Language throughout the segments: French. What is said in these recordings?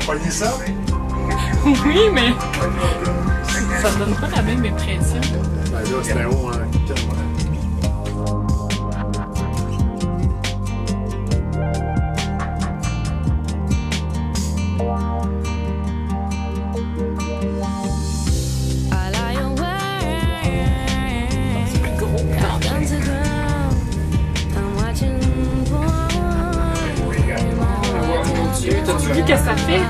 pogné ça? Oui, mais ça donne pas la même impression. Ben là, c'était haut, hein. C'est plus gros. Mon Dieu, t'as-tu vu qu'est-ce que ça fait?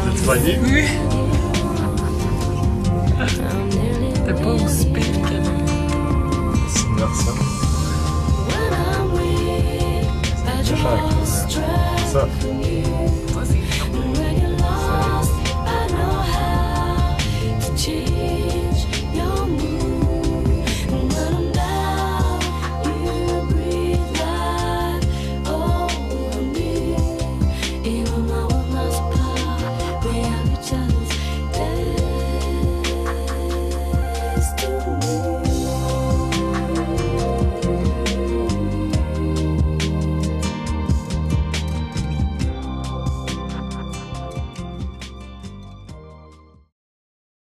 T'as-tu pogné? Oui.